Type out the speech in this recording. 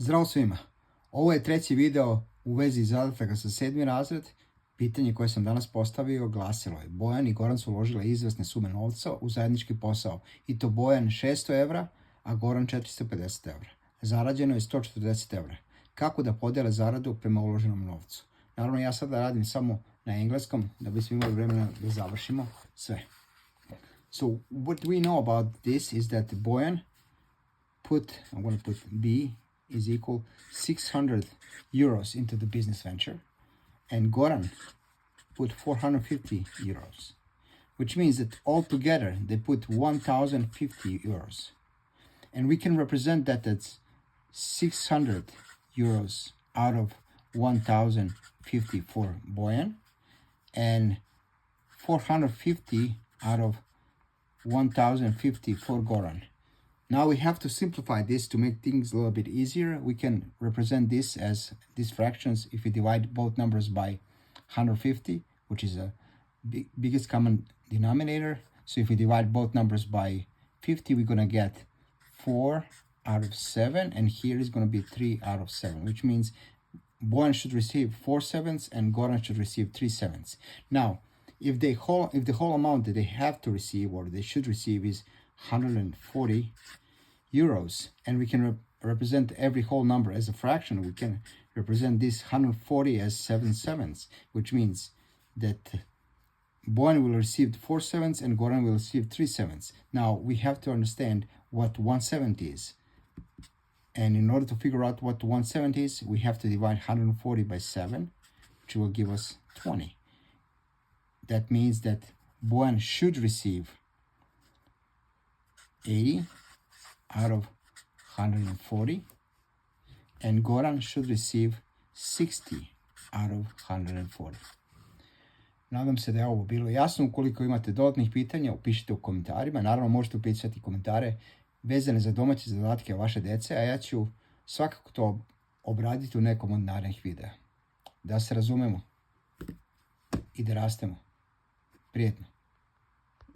Zdravo svima. Ovo je treći video u vezi zadataka za 7. razred. Pitanje koje sam danas postavio glasilo je: Bojan i Goran su uložili izvesne sume novca u zajednički posao, i to Bojan 600 evra, a Goran 450 evra. Zarađeno je 140 evra. Kako da podele zaradu prema uloženom novcu? Naravno, ja sada radim samo na engleskom da bismo imali vremena da završimo sve. So what we know about this is that Bojan I'm going to put B is equal 600 euros into the business venture, and Goran put 450 euros, which means that altogether they put 1050 euros. And we can represent that as 600 euros out of 1050 for Bojan, and 450 out of 1050 for Goran. Now we have to simplify this to make things a little bit easier. We can represent this as these fractions if we divide both numbers by 150, which is a biggest common denominator. So if we divide both numbers by 50, we're going to get 4 out of 7, and here is going to be 3 out of 7, which means Bojan should receive 4 sevenths and Goran should receive 3 sevenths. Now, if the whole amount that they have to receive, or they should receive, is 140 euros, and we can represent every whole number as a fraction, we can represent this 140 as 7 sevenths, which means that Bojan will receive 4 sevenths and Goran will receive 3 sevenths. Now we have to understand what 1/7 is, and in order to figure out what 1/7 is, we have to divide 140 by 7, which will give us 20. That means that Bojan should receive 80 out of 140, and Goran should receive 60 out of 140. Nadam se da je ovo bilo jasno. Ukoliko imate dodatnih pitanja, upišite u komentarima. Naravno, možete upisati komentare vezane za domaće zadatke vaše dece, a ja ću svakako to obraditi u nekom od narednih videa. Da se razumemo i da rastemo. Prijetno.